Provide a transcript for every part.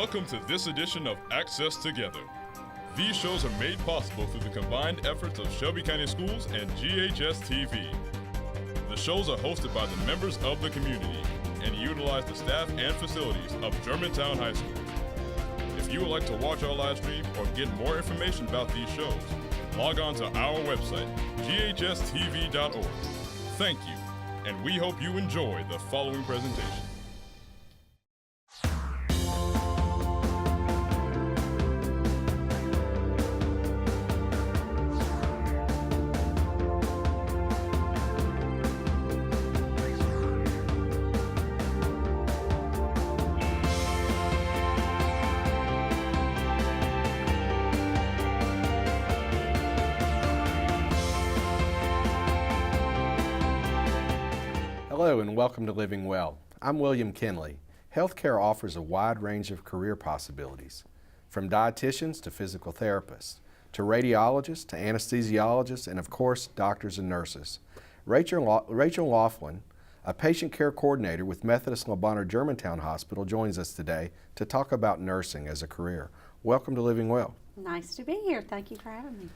Welcome to this edition of Access Together. These shows are made possible through the combined efforts of Shelby County Schools and GHS-TV. The shows are hosted by the members of the community and utilize the staff and facilities of Germantown High School. If you would like to watch our live stream or get more information about these shows, log on to our website, ghstv.org. Thank you, and we hope you enjoy the following presentation. Hello and welcome to Living Well. I'm William Kenley. Healthcare offers a wide range of career possibilities, from dietitians to physical therapists, to radiologists, to anesthesiologists, and of course, doctors and nurses. Rachel Laughlin, a patient care coordinator with Methodist Le Bonheur Germantown Hospital, joins us today to talk about nursing as a career. Welcome to Living Well. Nice to be here. Thank you for having me.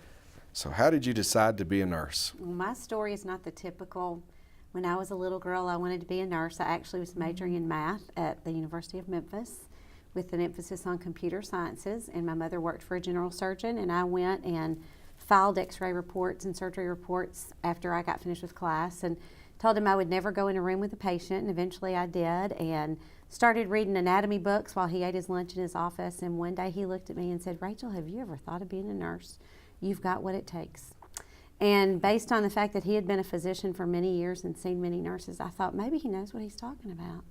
So how did you decide to be a nurse? Well, my story is not the typical. When I was a little girl, I wanted to be a nurse. I actually was majoring in math at the University of Memphis with an emphasis on computer sciences, and my mother worked for a general surgeon, and I went and filed x-ray reports and surgery reports after I got finished with class and told him I would never go in a room with a patient, and eventually I did, and started reading anatomy books while he ate his lunch in his office, and one day he looked at me and said, "Rachel, have you ever thought of being a nurse? You've got what it takes." And based on the fact that he had been a physician for many years and seen many nurses, I thought maybe he knows what he's talking about.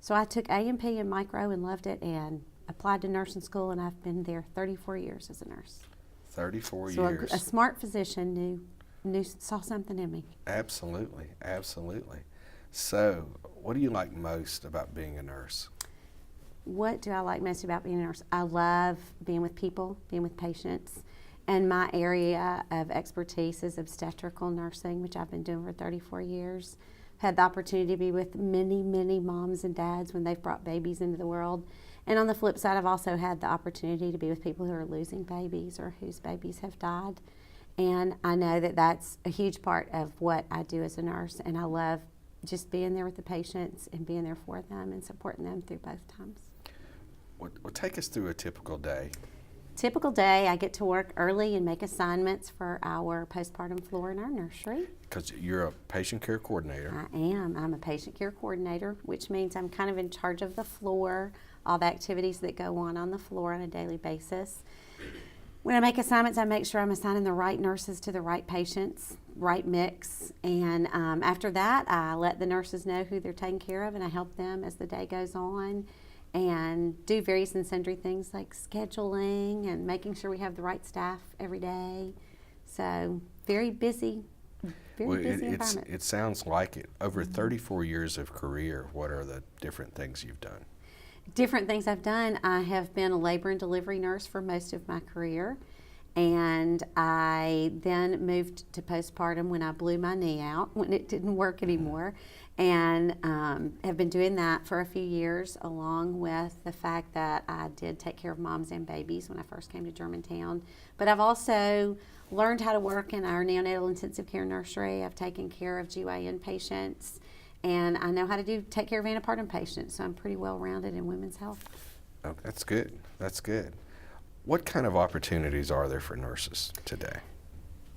So I took A&P and micro and loved it and applied to nursing school, and I've been there 34 years as a nurse. 34 so years. So a smart physician saw something in me. Absolutely, absolutely. So what do you like most about being a nurse? What do I like most about being a nurse? I love being with people, being with patients. And my area of expertise is obstetrical nursing, which I've been doing for 34 years. Had the opportunity to be with many, many moms and dads when they've brought babies into the world. And on the flip side, I've also had the opportunity to be with people who are losing babies or whose babies have died. And I know that that's a huge part of what I do as a nurse. And I love just being there with the patients and being there for them and supporting them through both times. Well, take us through a typical day. Typical day, I get to work early and make assignments for our postpartum floor in our nursery. Because you're a patient care coordinator. I am. I'm a patient care coordinator, which means I'm kind of in charge of the floor, all the activities that go on the floor on a daily basis. When I make assignments, I make sure I'm assigning the right nurses to the right patients, right mix. And after that, I let the nurses know who they're taking care of, and I help them as the day goes on, and do various and sundry things like scheduling and making sure we have the right staff every day. So very busy, busy environment. It sounds like it. Over 34 years of career, what are the different things you've done? Different things I've done. I have been a labor and delivery nurse for most of my career. And I then moved to postpartum when I blew my knee out, when it didn't work anymore. And have been doing that for a few years, along with the fact that I did take care of moms and babies when I first came to Germantown. But I've also learned how to work in our neonatal intensive care nursery. I've taken care of GYN patients, and I know how to take care of antepartum patients, so I'm pretty well-rounded in women's health. Oh, that's good. That's good. What kind of opportunities are there for nurses today?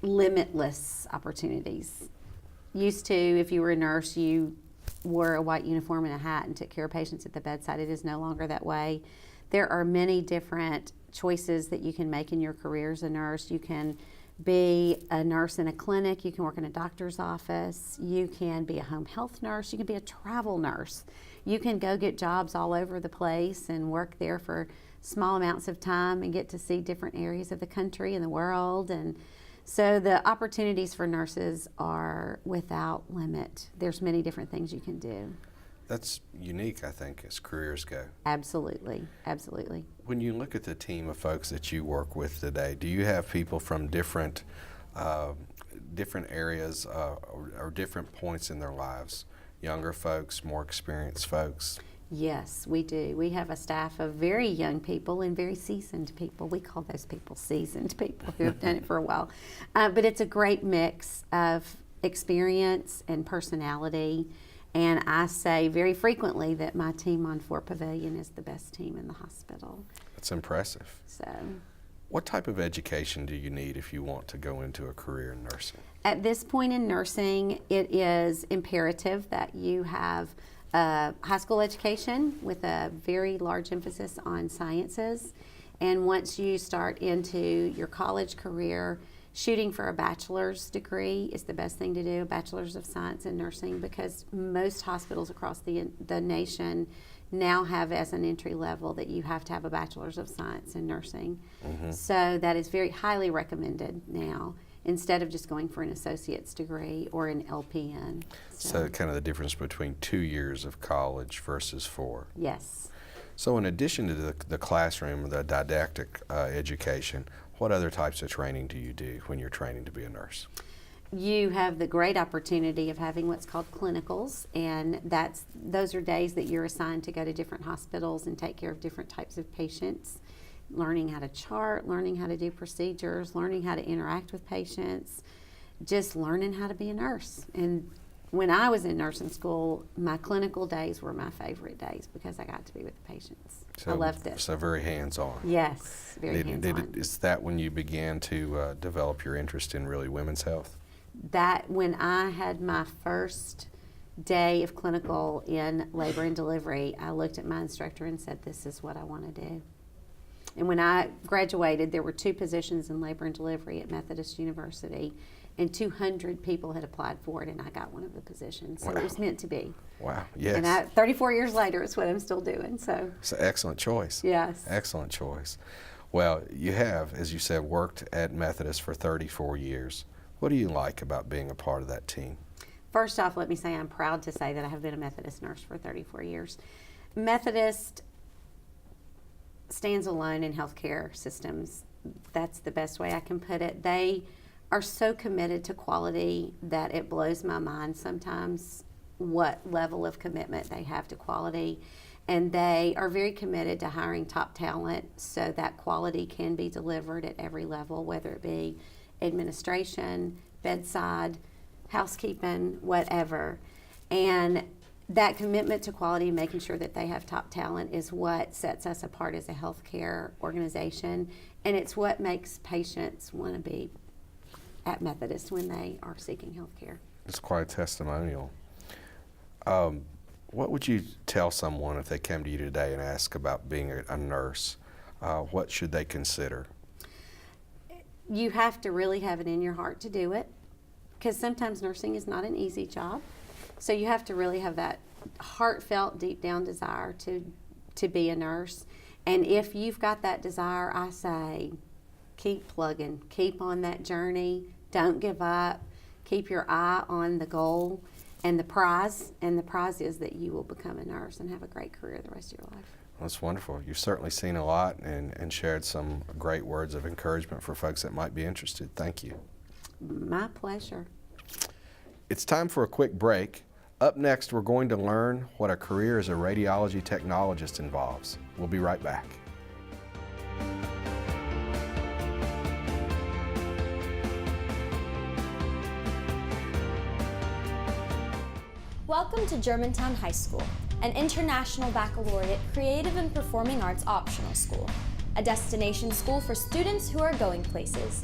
Limitless opportunities. Used to, if you were a nurse, you wore a white uniform and a hat and took care of patients at the bedside. It is no longer that way. There are many different choices that you can make in your career as a nurse. You can be a nurse in a clinic, you can work in a doctor's office, you can be a home health nurse, you can be a travel nurse. You can go get jobs all over the place and work there for small amounts of time and get to see different areas of the country and the world. And so the opportunities for nurses are without limit. There's many different things you can do. That's unique, I think, as careers go. Absolutely, absolutely. When you look at the team of folks that you work with today, do you have people from different areas or different points in their lives? Younger folks, more experienced folks? Yes, we do. We have a staff of very young people and very seasoned people. We call those people seasoned people who have done it for a while. But it's a great mix of experience and personality. And I say very frequently that my team on Fort Pavilion is the best team in the hospital. That's impressive. So, what type of education do you need if you want to go into a career in nursing? at this point in nursing, it is imperative that you have a high school education with a very large emphasis on sciences. And once you start into your college career, shooting for a bachelor's degree is the best thing to do, a bachelor's of science in nursing, because most hospitals across the nation now have as an entry level that you have to have a bachelor's of science in nursing. Mm-hmm. So that is very highly recommended now, instead of just going for an associate's degree or an LPN. So kind of the difference between 2 years of college versus 4. Yes. So in addition to the classroom, the didactic education, what other types of training do you do when you're training to be a nurse? You have the great opportunity of having what's called clinicals, and those are days that you're assigned to go to different hospitals and take care of different types of patients, learning how to chart, learning how to do procedures, learning how to interact with patients, just learning how to be a nurse. And when I was in nursing school, my clinical days were my favorite days because I got to be with the patients. I loved it. So very hands-on. Yes, very hands-on. Is that when you began to develop your interest in really women's health? That when I had my first day of clinical in labor and delivery, I looked at my instructor and said, this is what I want to do. And when I graduated, there were 2 positions in labor and delivery at Methodist University, and 200 people had applied for it, and I got one of the positions. So Wow. it was meant to be. Wow, yes. And 34 years later, it's what I'm still doing. So It's an excellent choice. yes. Excellent choice. Well, you have, as you said, worked at Methodist for 34 years. What do you like about being a part of that team? First off, let me say I'm proud to say that I have been a Methodist nurse for 34 years. Methodist stands alone in healthcare systems. That's the best way I can put it. They are so committed to quality that it blows my mind sometimes what level of commitment they have to quality. And they are very committed to hiring top talent so that quality can be delivered at every level, whether it be administration, bedside, housekeeping, whatever. And that commitment to quality and making sure that they have top talent is what sets us apart as a healthcare organization, and it's what makes patients want to be at Methodist when they are seeking health care. It's quite a testimonial. What would you tell someone if they came to you today and ask about being a nurse? What should they consider? You have to really have it in your heart to do it, because sometimes nursing is not an easy job. So you have to really have that heartfelt, deep down desire to be a nurse. And if you've got that desire, I say, keep plugging, keep on that journey, don't give up, keep your eye on the goal and the prize is that you will become a nurse and have a great career the rest of your life. That's wonderful. You've certainly seen a lot and shared some great words of encouragement for folks that might be interested. Thank you. My pleasure. It's time for a quick break. Up next, we're going to learn what a career as a radiology technologist involves. We'll be right back. Welcome to Germantown High School, an international baccalaureate creative and performing arts optional school, a destination school for students who are going places.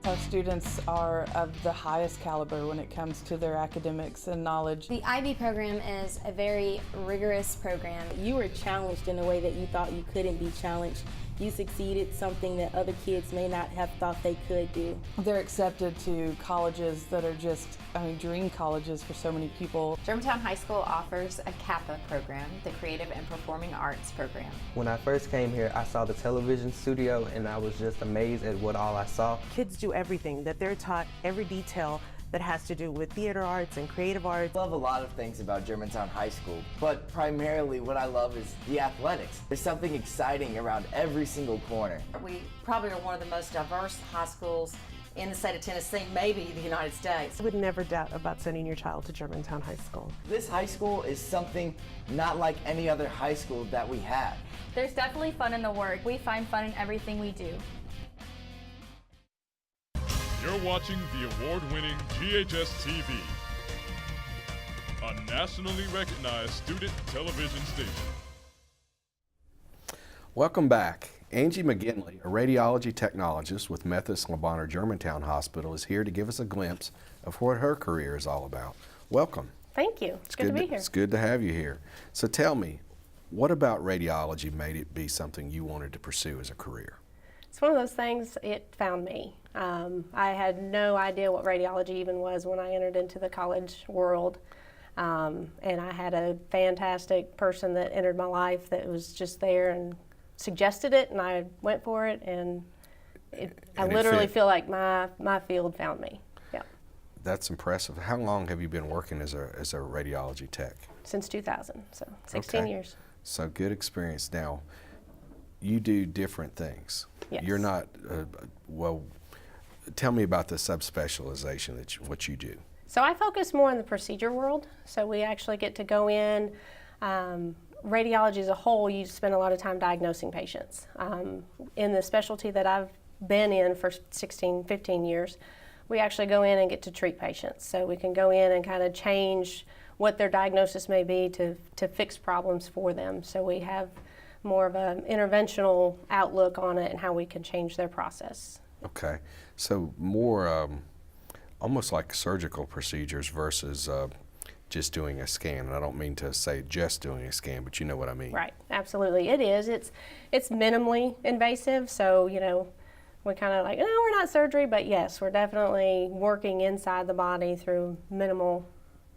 Our students are of the highest caliber when it comes to their academics and knowledge. The IB program is a very rigorous program. You were challenged in a way that you thought you couldn't be challenged. You succeeded, something that other kids may not have thought they could do. They're accepted to colleges that are just, dream colleges for so many people. Germantown High School offers a CAPA program, the Creative and Performing Arts program. When I first came here, I saw the television studio and I was just amazed at what all I saw. Kids do everything, that they're taught every detail that has to do with theater arts and creative arts. I love a lot of things about Germantown High School, but primarily what I love is the athletics. There's something exciting around every single corner. We probably are one of the most diverse high schools in the state of Tennessee, maybe the United States. I would never doubt about sending your child to Germantown High School. This high school is something not like any other high school that we have. There's definitely fun in the work. We find fun in everything we do. You're watching the award-winning GHS-TV, a nationally recognized student television station. Welcome back. Angie McGinley, a radiology technologist with Methodist Le Bonheur Germantown Hospital, is here to give us a glimpse of what her career is all about. Welcome. Thank you. It's good to be here. It's good to have you here. So tell me, what about radiology made it be something you wanted to pursue as a career? It's one of those things, it found me. I had no idea what radiology even was when I entered into the college world. And I had a fantastic person that entered my life that was just there and suggested it, and I went for it, and I literally feel like my field found me. Yeah. That's impressive. How long have you been working as a radiology tech? Since 2000, so 16 years. So good experience. Now, you do different things. Yes. You're not, well, tell me about the subspecialization, what you do. So I focus more in the procedure world. So we actually get to go in, radiology as a whole, you spend a lot of time diagnosing patients. In the specialty that I've been in for 16, 15 years, we actually go in and get to treat patients. So we can go in and kind of change what their diagnosis may be to fix problems for them. So we have more of an interventional outlook on it and how we can change their process. Okay, so more almost like surgical procedures versus just doing a scan. And I don't mean to say just doing a scan, but you know what I mean. Right, absolutely. It is. It's minimally invasive, so you know, we kind of like, no, we're not surgery, but yes, we're definitely working inside the body through minimal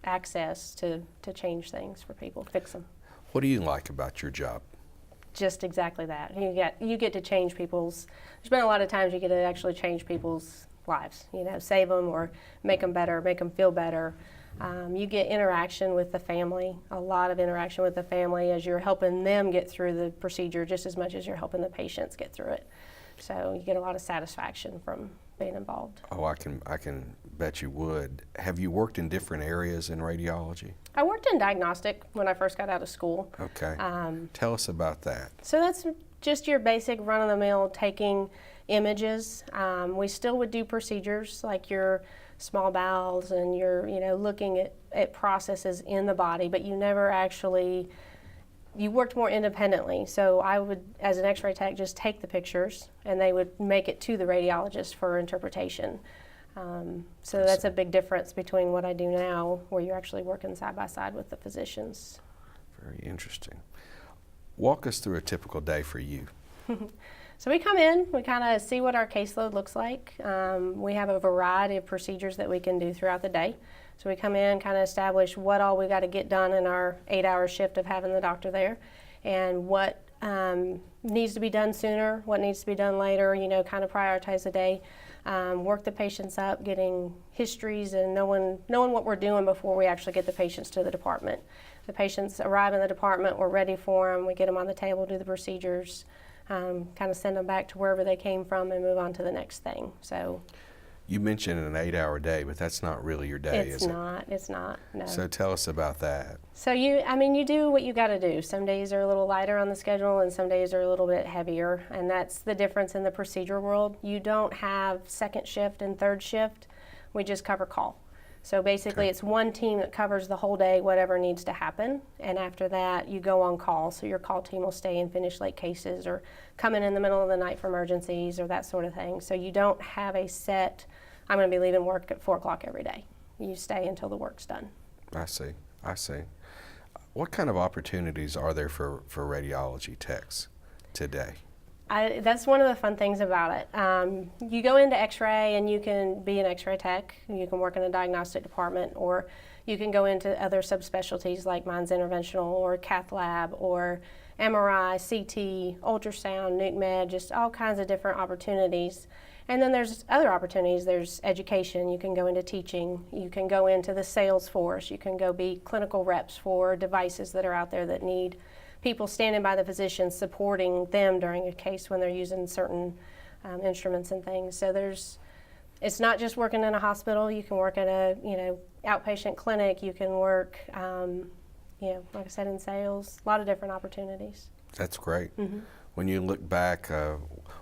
access to change things for people, fix them. What do you like about your job? Just exactly that. You get to change people's, there's been a lot of times you get to actually change people's lives, you know, save them or make them better, make them feel better. You get interaction with the family, a lot of interaction with the family as you're helping them get through the procedure just as much as you're helping the patients get through it. So you get a lot of satisfaction from being involved. Oh, I can bet you would. Have you worked in different areas in radiology? I worked in diagnostic when I first got out of school. Okay. Tell us about that. So that's just your basic run-of-the-mill taking images. We still would do procedures like your small bowels and your, you know, looking at processes in the body, but you never actually, you worked more independently. So I would, as an x-ray tech, just take the pictures and they would make it to the radiologist for interpretation. So that's a big difference between what I do now, where you're actually working side by side with the physicians. Very interesting. Walk us through a typical day for you. So we come in, we kind of see what our caseload looks like. We have a variety of procedures that we can do throughout the day. So we come in, kind of establish what all we got to get done in our 8-hour shift of having the doctor there, and what needs to be done sooner, what needs to be done later, you know, kind of prioritize the day. Work the patients up, getting histories and knowing what we're doing before we actually get the patients to the department. The patients arrive in the department, we're ready for them, we get them on the table, do the procedures, kind of send them back to wherever they came from and move on to the next thing. So, you mentioned an 8-hour day, but that's not really your day, is it? It's not, no. So tell us about that. So you do what you got to do. Some days are a little lighter on the schedule and some days are a little bit heavier, and that's the difference in the procedure world. You don't have second shift and third shift. We just cover call. So basically it's one team that covers the whole day, whatever needs to happen, and after that you go on call. So your call team will stay and finish late cases or come in the middle of the night for emergencies or that sort of thing. So you don't have a set, I'm going to be leaving work at 4 o'clock every day. You stay until the work's done. I see. What kind of opportunities are there for radiology techs today? That's one of the fun things about it. You go into x-ray and you can be an x-ray tech, you can work in a diagnostic department, or you can go into other subspecialties like mine's interventional or cath lab or MRI, CT, ultrasound, nuke med, just all kinds of different opportunities. And then there's other opportunities. There's education. You can go into teaching. You can go into the sales force. You can go be clinical reps for devices that are out there that need people standing by the physicians supporting them during a case when they're using certain instruments and things. So there's it's not just working in a hospital. You can work at a, outpatient clinic. You can work, like I said, in sales. A lot of different opportunities. That's great. When you look back,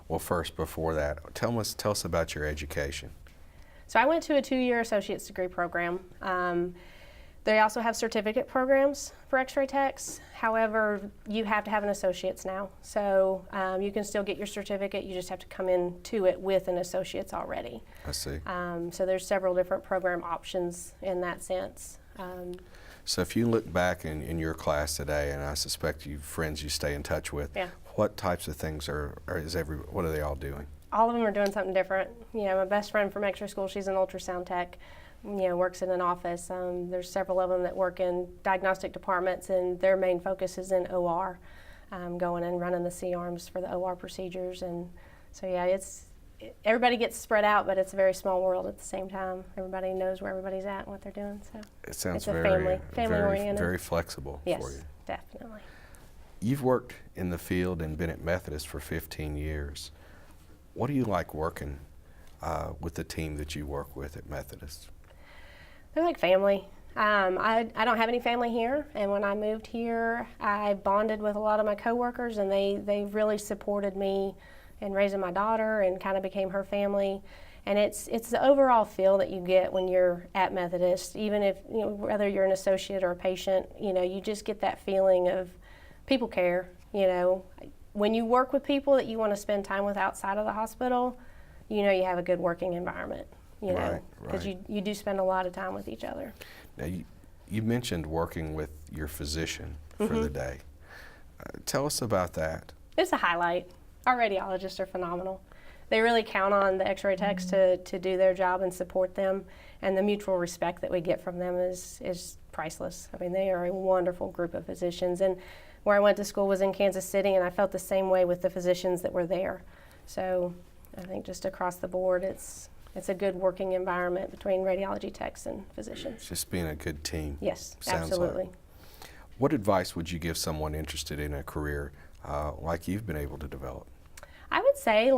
well, first, before that, tell us about your education. So I went to a 2-year associate's degree program. They also have certificate programs for x-ray techs. However, you have to have an associate's now. So you can still get your certificate, you just have to come into it with an associate's already. I see. So there's several different program options in that sense. So if you look back in your class today, and I suspect you friends you stay in touch with, yeah. What types of things what are they all doing? All of them are doing something different. My best friend from x-ray school, she's an ultrasound tech. Works in an office. There's several of them that work in diagnostic departments, and their main focus is in OR, going and running the C-arms for the OR procedures. And so, yeah, everybody gets spread out, but it's a very small world at the same time. Everybody knows where everybody's at and what they're doing. So it sounds it's family oriented. Very flexible for you. Yes, definitely. You've worked in the field and been at Methodist for 15 years. What do you like working with the team that you work with at Methodist? They're like family. I don't have any family here, and when I moved here, I bonded with a lot of my coworkers, and they really supported me in raising my daughter and kind of became her family. And it's the overall feel that you get when you're at Methodist, even if, whether you're an associate or a patient, you just get that feeling of people care. When you work with people that you want to spend time with outside of the hospital, you have a good working environment. Because you do spend a lot of time with each other. Now, you mentioned working with your physician for the day. Tell us about that. It's a highlight. Our radiologists are phenomenal. They really count on the x-ray techs to do their job and support them, and the mutual respect that we get from them is priceless. I mean, they are a wonderful group of physicians, and where I went to school was in Kansas City, and I felt the same way with the physicians that were there. So I think just across the board, it's a good working environment between radiology techs and physicians. It's just being a good team. Yes, sounds absolutely. Like. What advice would you give someone interested in a career like you've been able to develop? I would say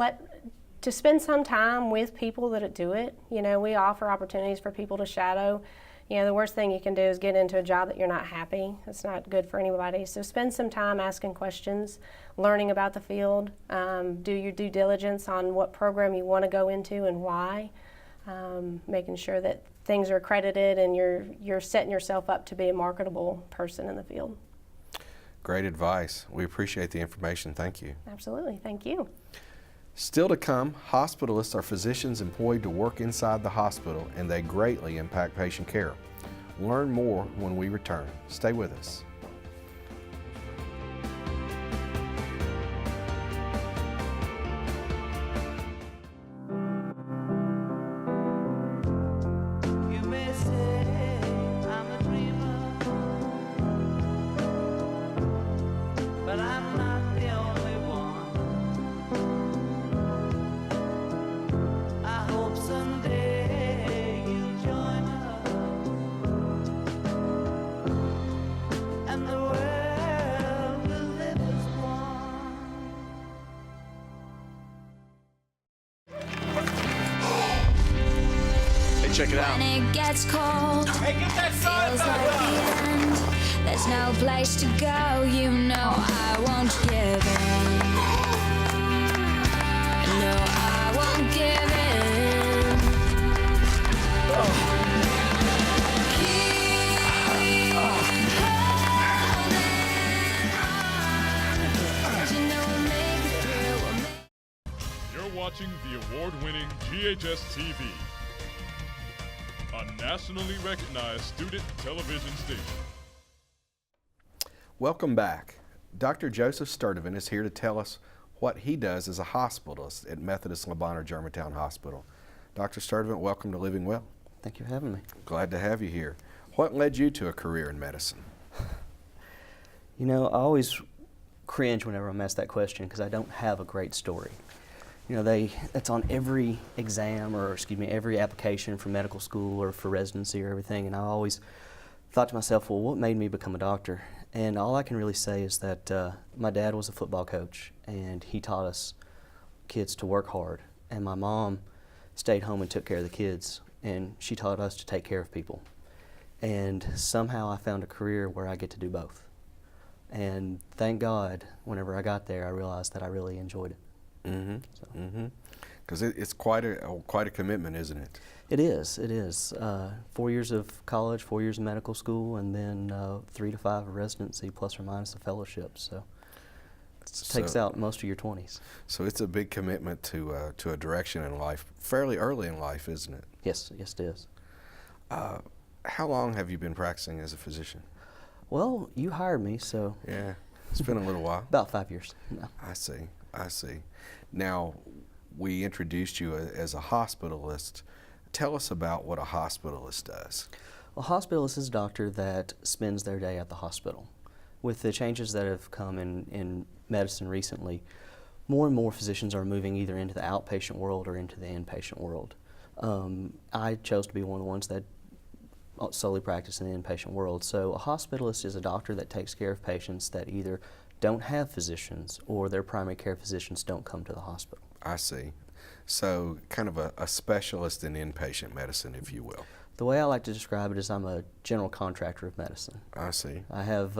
to spend some time with people that do it. We offer opportunities for people to shadow. The worst thing you can do is get into a job that you're not happy. It's not good for anybody. So spend some time asking questions, learning about the field, do your due diligence on what program you want to go into and why, making sure that things are accredited and you're setting yourself up to be a marketable person in the field. Great advice. We appreciate the information. Thank you. Absolutely. Thank you. Still to come, hospitalists are physicians employed to work inside the hospital, and they greatly impact patient care. Learn more when we return. Stay with us. Check it out. When it gets cold, hey, get that feels like the end. There's no place to go, I won't give in. No, I won't give in. Keep holding on. You're watching the award-winning GHS-TV, a nationally recognized student television station. Welcome back. Dr. Joseph Sturdivant is here to tell us what he does as a hospitalist at Methodist Le Bonheur Germantown Hospital. Dr. Sturdivant, welcome to Living Well. Thank you for having me. Glad to have you here. What led you to a career in medicine? I always cringe whenever I'm asked that question because I don't have a great story. That's on every exam or, every application for medical school or for residency or everything, and I always thought to myself, well, what made me become a doctor? And all I can really say is that my dad was a football coach, and he taught us kids to work hard. And my mom stayed home and took care of the kids, and she taught us to take care of people. And somehow I found a career where I get to do both. And thank God, whenever I got there, I realized that I really enjoyed it. Because it's quite a commitment, isn't it? It is. It is. 4 years of college, 4 years of medical school, and then 3 to 5 of residency, plus or minus a fellowship. So it takes out most of your 20s. So it's a big commitment to a direction in life, fairly early in life, isn't it? Yes, yes, it is. How long have you been practicing as a physician? Well, you hired me, so. Yeah, it's been a little while. About 5 years. No. I see. I see. Now, we introduced you as a hospitalist. Tell us about what a hospitalist does. Well, a hospitalist is a doctor that spends their day at the hospital. With the changes that have come in medicine recently, more and more physicians are moving either into the outpatient world or into the inpatient world. I chose to be one of the ones that solely practice in the inpatient world. So a hospitalist is a doctor that takes care of patients that either don't have physicians or their primary care physicians don't come to the hospital. I see. So kind of a specialist in inpatient medicine, if you will. The way I like to describe it is I'm a general contractor of medicine. I see. I have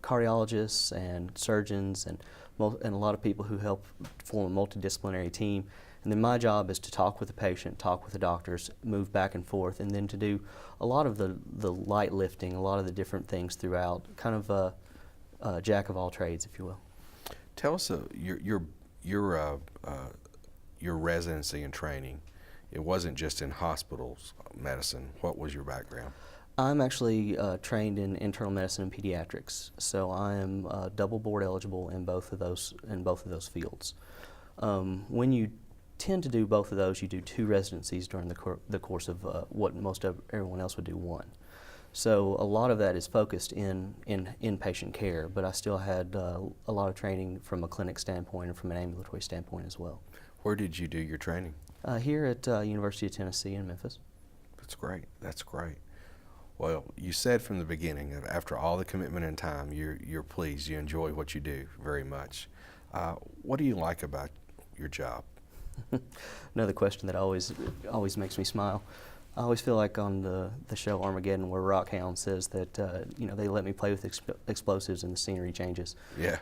cardiologists and surgeons and a lot of people who help form a multidisciplinary team. And then my job is to talk with the patient, talk with the doctors, move back and forth, and then to do a lot of the light lifting, a lot of the different things throughout, kind of a jack of all trades, if you will. Tell us your residency and training. It wasn't just in hospitals medicine. What was your background? I'm actually trained in internal medicine and pediatrics, so I am double board eligible in both of those fields. When you tend to do both of those, you do 2 residencies during the course of what everyone else would do 1. So a lot of that is focused in inpatient care, but I still had a lot of training from a clinic standpoint and from an ambulatory standpoint as well. Where did you do your training? Here at University of Tennessee in Memphis. That's great. That's great. Well, you said from the beginning that after all the commitment and time, you're pleased. You enjoy what you do very much. What do you like about your job? Another question that always makes me smile. I always feel like on the show Armageddon, where Rockhound says that they let me play with explosives and the scenery changes. Yeah.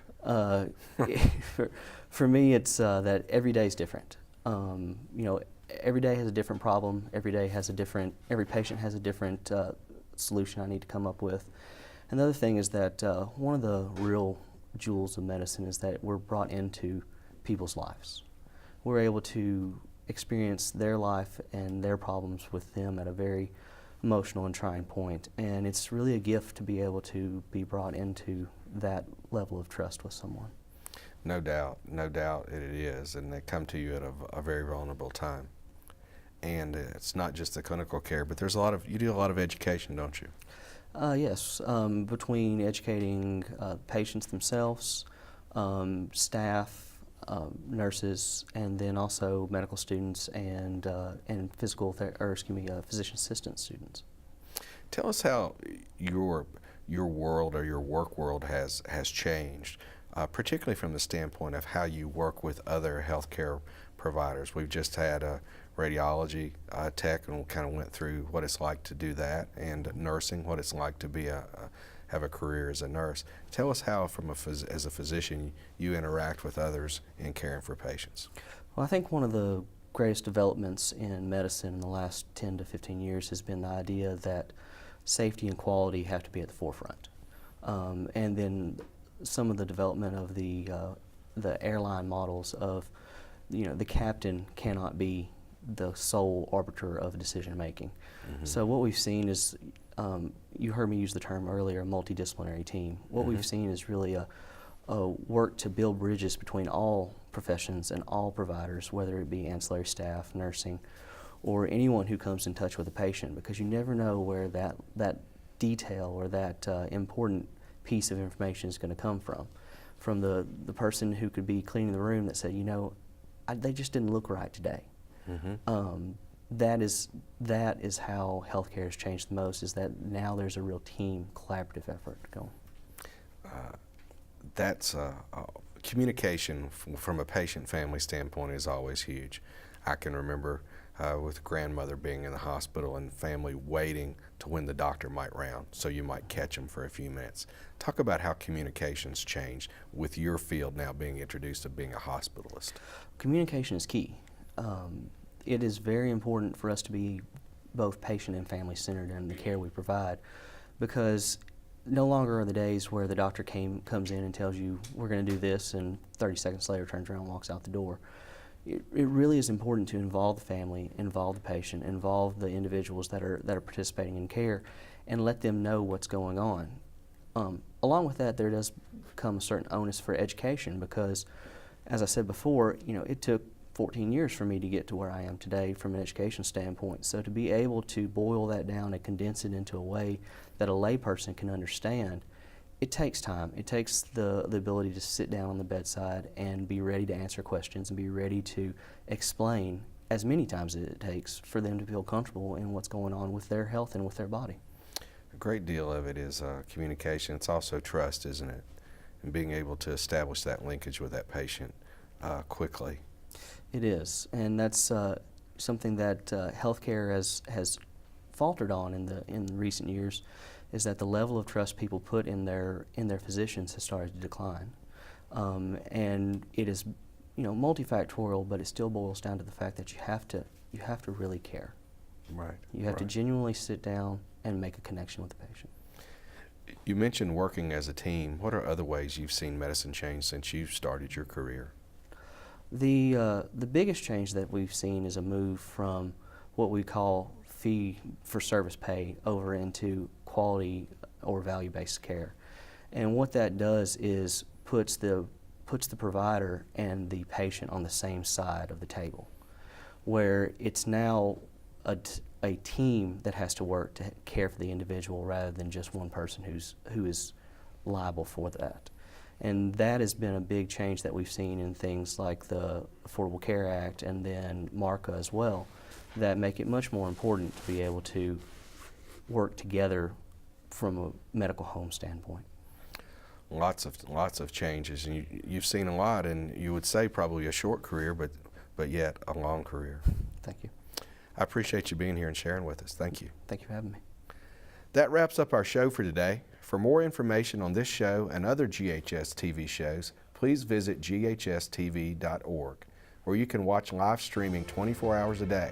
For me, it's that every day is different. Every day has a different problem. Every patient has a different solution I need to come up with. And the other thing is that one of the real jewels of medicine is that we're brought into people's lives. We're able to experience their life and their problems with them at a very emotional and trying point. And it's really a gift to be able to be brought into that level of trust with someone. No doubt it is, and they come to you at a very vulnerable time. And it's not just the clinical care, but you do a lot of education, don't you? Yes, between educating patients themselves, staff, nurses, and then also medical students and physician assistant students. Tell us how your world or your work world has changed, particularly from the standpoint of how you work with other healthcare providers. We've just had a radiology tech, and we kind of went through what it's like to do that, and nursing, what it's like to be have a career as a nurse. Tell us how, as a physician, you interact with others in caring for patients. Well, I think one of the greatest developments in medicine in the last 10 to 15 years has been the idea that safety and quality have to be at the forefront. And then some of the development of the airline models of, the captain cannot be the sole arbiter of decision making. Mm-hmm. So what we've seen is, you heard me use the term earlier, multidisciplinary team. What we've seen is really a work to build bridges between all professions and all providers, whether it be ancillary staff, nursing, or anyone who comes in touch with a patient, because you never know where that detail or that important piece of information is going to come from. From the person who could be cleaning the room that said, they just didn't look right today. Mm-hmm. That is how healthcare has changed the most, is that now there's a real team, collaborative effort going. That's communication from a patient-family standpoint is always huge. I can remember with grandmother being in the hospital and family waiting to when the doctor might round, so you might catch them for a few minutes. Talk about how communications changed with your field now being introduced to being a hospitalist. Communication is key. It is very important for us to be both patient and family centered in the care we provide, because no longer are the days where the doctor comes in and tells you we're going to do this and 30 seconds later turns around and walks out the door. It really is important to involve the family, involve the patient, involve the individuals that are participating in care, and let them know what's going on. Along with that, there does come a certain onus for education, because, as I said before, it took 14 years for me to get to where I am today from an education standpoint. So to be able to boil that down and condense it into a way that a layperson can understand, it takes time. It takes the ability to sit down on the bedside and be ready to answer questions and be ready to explain as many times as it takes for them to feel comfortable in what's going on with their health and with their body. A great deal of it is communication. It's also trust, isn't it? And being able to establish that linkage with that patient quickly. It is, and that's something that healthcare has faltered on in recent years, is that the level of trust people put in their physicians has started to decline, and it is multifactorial, but it still boils down to the fact that you have to really care. Right. You have to genuinely sit down and make a connection with the patient. You mentioned working as a team. What are other ways you've seen medicine change since you've started your career? The biggest change that we've seen is a move from what we call fee for service pay over into quality or value-based care. And what that does is puts the provider and the patient on the same side of the table, where it's now a team that has to work to care for the individual rather than just one person who is liable for that. And that has been a big change that we've seen in things like the Affordable Care Act and then MARCA as well, that make it much more important to be able to work together from a medical home standpoint. Lots of changes, and you've seen a lot, and you would say probably a short career, but yet a long career. Thank you. I appreciate you being here and sharing with us. Thank you. Thank you for having me. That wraps up our show for today. For more information on this show and other GHS TV shows, please visit GHS-TV.org, where you can watch live streaming 24 hours a day.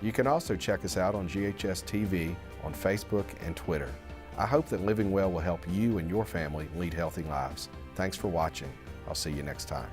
You can also check us out on GHS TV on Facebook and Twitter. I hope that living well will help you and your family lead healthy lives. Thanks for watching. I'll see you next time.